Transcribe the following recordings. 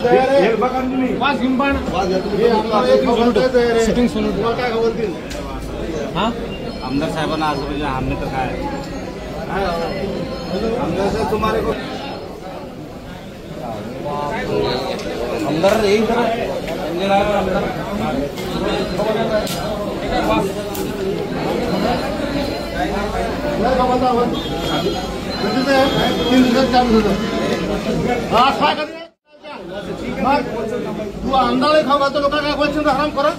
वास घेऊन पण शूटिंग सुरू काय बोलतील हा आमदार साहेबांना आज म्हणजे आमने तर काय आमदार साहेब तुम्हारे को आमदार एक तू अंदाजे खाऊ तो लोक काय बोलशील आराम करा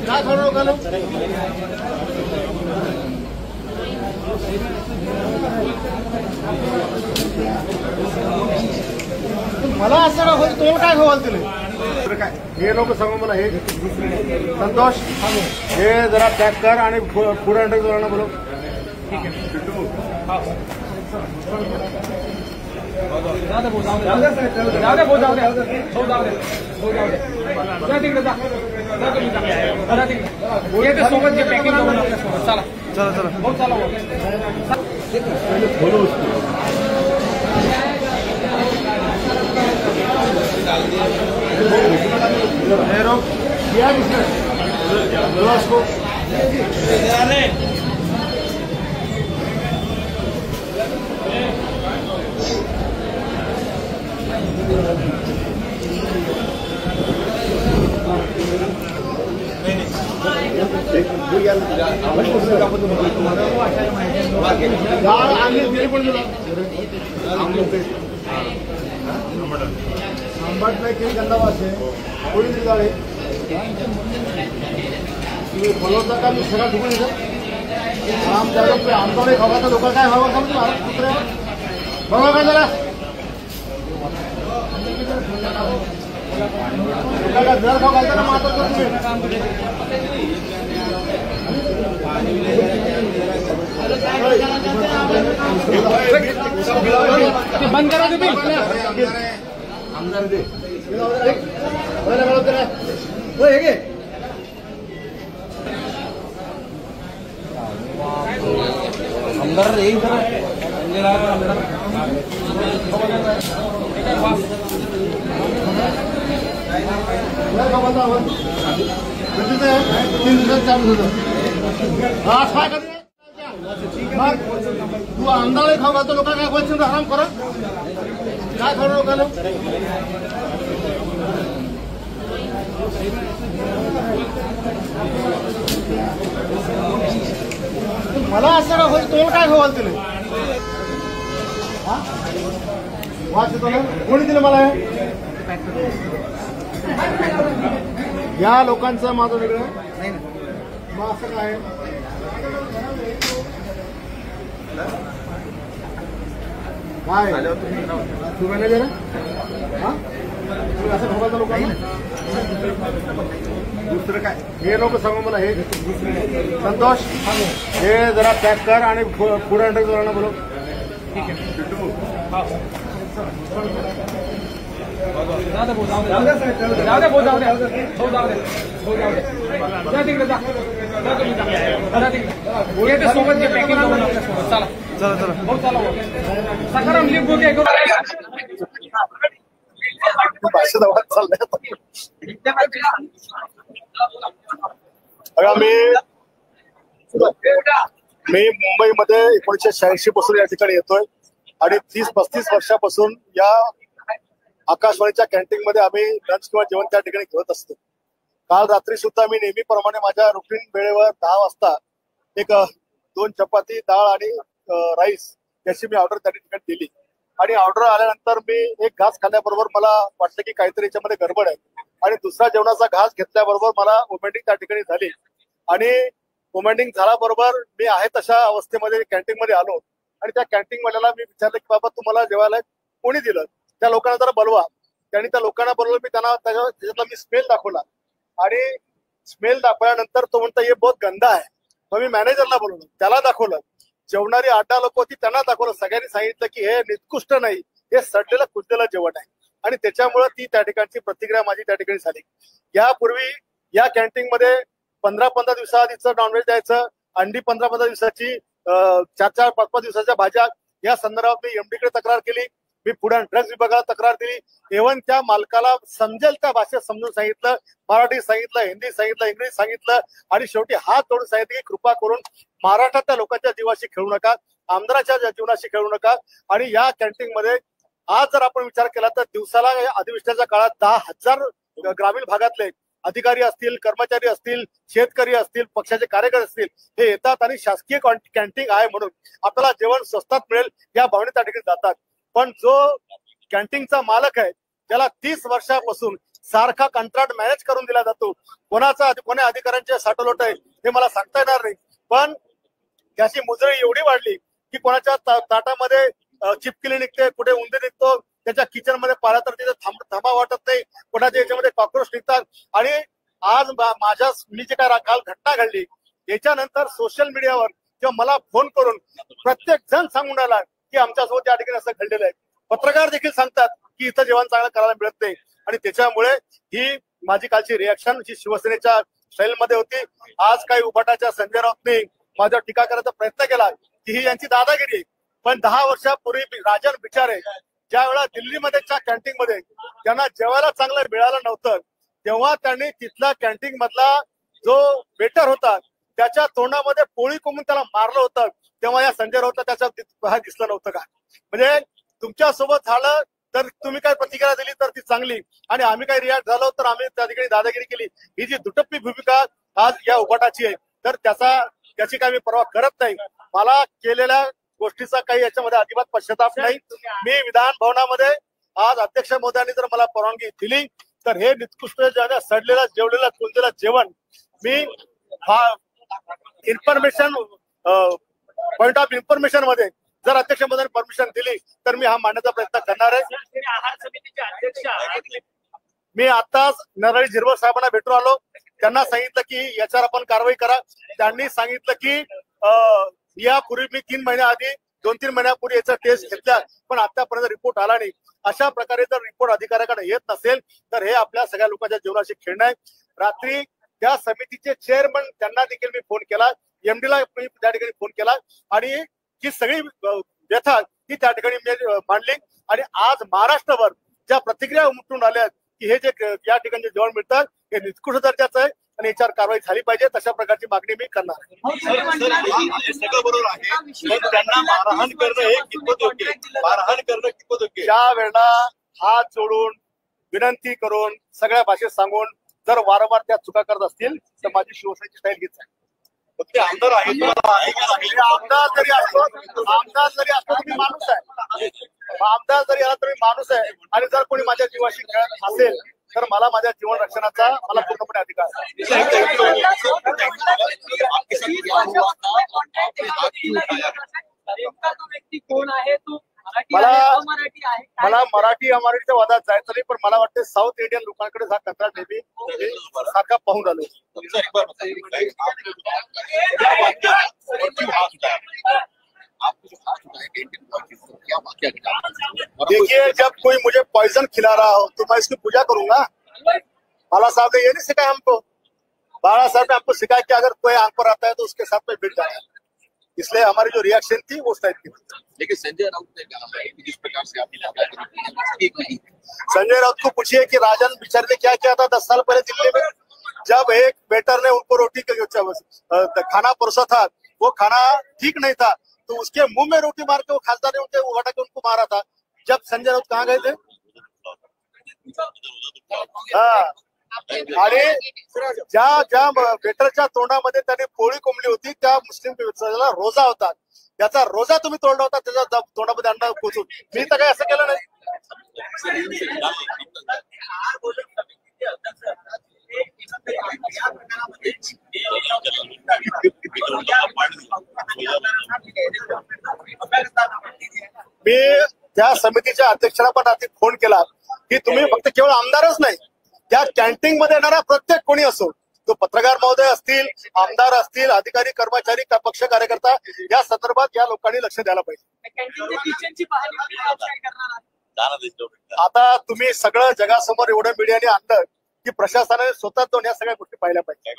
काय खरं लोकांना मला असं ना होईल तुम्हाला काय खवाल तिने काय हे लोक सांगू मला हे संतोष हे जरा पॅक कर आणि पुढे अंडर जोरांना बोलव ठीक आहे सोबत जे पॅकिंग चला चला चला हो चला आंबट नाही गंदा वास आहे कोणी निघाले तुम्ही बोलवता का मी सगळं ठिकाणी आमचा नाही खावा तर लोक काय हवं का कुत्र्या बघा का जरा जर खाऊ घालताना मात्र तुम्ही बंद करा तुम्ही आमदार दे आमदार एक तू अंदाजे खाऊ घालतो लोक काय बोलशील आराम करा काय खरं लोकांना मला असं ना होईल तुम्हाला काय खवाल तिने वाच येतो ना कोणी दिलं मला या लोकांचं माझं वेगळं मग असं काय काय तू मॅनेजर हा तुम्ही असं खवालता लोकांना दुसरं काय हे लोक सांगू मला हे संतोष हे जरा पॅक कर आणि पुढे अंडर जोरांना बोलव ठीक आहे सोबत जे पॅकिंग चला चला चला हो चला सकाराम लिंबू काय मी मुंबईमध्ये 1986 पासून या ठिकाणी येतोय आणि 30-35 वर्षापासून या आकाशवाणीच्या कॅन्टीन मध्ये आम्ही लंच किंवा जेवण त्या ठिकाणी घेत असतो. काल रात्री सुद्धा मी नेहमीप्रमाणे माझ्या रुटीन वेळेवर 10 वाजता एक 2 चपाती डाळ आणि राईस याची मी ऑर्डर त्या ठिकाणी दिली आणि ऑर्डर आल्यानंतर मी एक घास खाल्ल्याबरोबर मला वाटलं की काहीतरी याच्यामध्ये गडबड आहे आणि दुसरा जेवणाचा घास घेतल्याबरोबर मला वोमिटिंग त्या ठिकाणी झाली आणि वोमिटिंग झाल्याबरोबर मी आहे तशा अवस्थेमध्ये कॅन्टीन मध्ये आलो आणि त्या कॅन्टीन वाल्याला मी विचारलं की बाबा तुम्हाला जेवायला कोणी दिलं त्या लोकांना जरा बोलवा. त्यांनी त्या लोकांना बोलवलं मी त्यांना त्याच्यातला मी स्मेल दाखवला आणि स्मेल दाखवल्यानंतर तो म्हणतो हे बहुत गंदा आहे. मग मी मॅनेजरला बोलवलं त्याला दाखवलं जेवणारी 8 लोक होती त्यांना दाखवलं सगळ्यांनी सांगितलं की हे निकृष्ट नाही हे सडलेलं कुजलेलं जेवण आहे आणि त्याच्यामुळे ती त्या ठिकाणची प्रतिक्रिया माझी त्या ठिकाणी झाली. यापूर्वी या कॅन्टीन मध्ये 15-15 दिवसाआधीचं नॉनव्हेज द्यायचं अंडी 15-15 दिवसाची 4-4-5-5 दिवसाच्या भाज्या या संदर्भात मी एमडी कडे तक्रार केली. मी फूड अँड ड्रग्ज विभागाला तक्रार दिली. इव्हन त्या मालकाला समजेल त्या भाषेत समजून सांगितलं, मराठी सांगितलं, हिंदी सांगितलं, इंग्लिश सांगितलं आणि शेवटी हात जोडून सांगितलं की कृपा करून महाराष्ट्रातल्या लोकांच्या जीवाशी खेळू नका, आमदाराच्या जीवनाशी खेळू नका. आणि या कॅन्टीन मध्ये आज जर आपण विचार केला तर दिवसाला अधिवेशनाच्या काळात 10,000 ग्रामीण भागातले अधिकारी असतील, कर्मचारी असतील, शेतकरी असतील, पक्षाचे कार्यकर्ते असतील, हे येतात आणि शासकीय कॅन्टीन आहे म्हणून आपल्याला जेवण स्वस्तात मिळेल या भावनेत त्या ठिकाणी जातात. पण जो कॅन्टीनचा मालक आहे त्याला 30 वर्षापासून सारखा कंत्राट मॅनेज करून दिला जातो. कोण्या अधिकाऱ्यांचे साठवलोट आहे हे मला सांगता येणार नाही, पण त्याची मुजरी एवढी वाढली की कोणाच्या ताटामध्ये चिपकिली निघते, कुठे उंदीर निघतो, त्याच्या किचन मध्ये पाहिलं तर तिथे थांबा वाटत नाही, कोणाच्या याच्यामध्ये कॉक्रोच निघतात. आणि आज मी जे काय काल घटना घडली याच्यानंतर सोशल मीडियावर किंवा मला फोन करून प्रत्येक जण सांगून राहिला की आमच्यासोबत या ठिकाणी असं घडलेलं आहे. पत्रकार देखील सांगतात की इथं जेवण चांगलं करायला मिळत नाही. आणि त्याच्यामुळे ही माझी कालची रिॲक्शन जी शिवसेनेच्या स्टाईलमध्ये होती. आज काही उभाटाच्या संजय राऊतने माझ्यावर टीका करायचा प्रयत्न केला की ही यांची दादागिरी. पण 10 वर्षापूर्वी राजन बिचारे ज्या वेळा दिल्लीमध्येच्या कॅन्टीन मध्ये त्यांना जेवायला चांगलं मिळालं नव्हतं तेव्हा त्यांनी तिथला कॅन्टीन मधला जो वेटर होता त्याच्या तोंडामध्ये पोळी कोंबून त्याला मारलं होतं. तेव्हा या संजय राऊतला त्याच्या दिसलं नव्हतं का? म्हणजे तुमच्या सोबत झालं तर तुम्ही काय प्रतिक्रिया दिली तर ती चांगली आणि आम्ही काय रिॲक्ट झालो तर आम्ही त्या ठिकाणी दादागिरी केली. ही जी दुटप्पी भूमिका आज या उभाटाची आहे तर त्याची काय मी परवा करत नाही. मला केलेल्या गोष्टीचा काही याच्यामध्ये अजिबात पश्चाताप नाही. मी विधान भवनामध्ये आज अध्यक्ष महोदयांनी जर मला परवानगी दिली तर हे निकृष्ट सडलेलं जेवलेलं कुंजलेलं जेवण मी इन्फॉर्मेशन पॉइंट ऑफ इन्फॉर्मेशन मध्ये जर अध्यक्ष महोदयांनी परमिशन दिली तर मी हा मांडण्याचा प्रयत्न करणार आहे. आहार समितीचे अध्यक्ष मी आताच नरळी झिरवळ साहेबांना भेटून आलो. त्यांना सांगितलं की याच्यावर आपण कारवाई करा. त्यांनी सांगितलं की यापूर्वी मी 3 महिन्याआधी 2-3 महिन्यापूर्वी याचा टेस्ट घेतला पण आतापर्यंत रिपोर्ट आला नाही. अशा प्रकारे जर रिपोर्ट अधिकाऱ्याकडे येत नसेल तर हे आपल्या सगळ्या लोकांच्या जीवनाशी खेळणं आहे. रात्री त्या समितीचे चेअरमन त्यांना देखील मी फोन केला, एमडीला त्या ठिकाणी फोन केला आणि ही सगळी व्यथा ही त्या ठिकाणी मी मांडली. आणि आज महाराष्ट्रभर ज्या प्रतिक्रिया उमटून आल्या की हे जे या ठिकाणी जे जेवण मिळतात हे निकृष्ट दर्जाचं आहे आणि याच्यावर कारवाई झाली पाहिजे तशा प्रकारची मागणी मी करणार आहे. सगळं बरोबर आहे पण त्यांना मारहाण करणं हे कितपत योग्य? मारहाण करणं कितपत योग्य? ज्या वेळेला हात जोडून विनंती करून सगळ्या भाषेत सांगून जर वारंवार त्या चुका करत असतील तर माझी शिवसेनेची स्टाईल हीच आहे. ते आमदार आहेत, आमदार जरी असतो तर मी माणूस आहे. आमदार जरी आला तरी माणूस आहे आणि जर कोणी माझ्या जीवाशी खेळत असेल तर मला माझ्या जीवन रक्षणाचा मला पूर्णपणे अधिकार आहे. मला मराठी अमराठीच्या वादात जायचं नाही पण मला वाटतं साऊथ इंडियन लोकांकडे हा कचरा नेहमी सारखा पाहून आलो. देखिए जब कोई मुझे पॉइजन खिला रहा हो तो मैं इसकी पूजा करूंगा. बाला साहब ने ये नहीं सिखाया हमको. बाला साहब ने हमको सिखाया कि अगर कोई आंख पर आता है तो उसके साथ में भिड़ जाना है. इसलिए हमारी जो रिएक्शन थी वो उस टाइप की. लेकिन संजय राउत ने कहा है कि जिस प्रकार से आपने ठीक नहीं. संजय राउत को पूछिए कि राजन बिचारे ने क्या किया था 10 साल पहले दिल्ली में जब एक वेटर ने उनको रोटी खाना परोसा था. वो खाना ठीक नहीं था तो उसके मुंह में रोटी मार के वो खासदार ने उनको हटा के उनको मारा था. जब संजय राउत कहाँ गए थे? आणि ज्या वेटरच्या तोंडामध्ये त्याने पोळी कोंबली होती त्या मुस्लिम समाजाला रोजा होता. त्याचा रोजा तुम्ही तोडला होता त्याच्या तोंडामध्ये अंडा कोचून. मी तर काही असं केलं नाही. मी त्या समितीच्या अध्यक्षाला पण रात्री फोन केला की तुम्ही फक्त केवळ आमदारच नाही त्या कॅन्टीन मध्ये येणारा प्रत्येक कोणी असो तो पत्रकार महोदय असतील, आमदार असतील, अधिकारी कर्मचारी पक्ष कार्यकर्ता या संदर्भात या लोकांनी लक्ष द्यायला पाहिजे. आता तुम्ही सगळं जगासमोर एवढं मीडियाने आणलं की प्रशासनाने स्वतः जाऊन या सगळ्या गोष्टी पाहिल्या पाहिजे.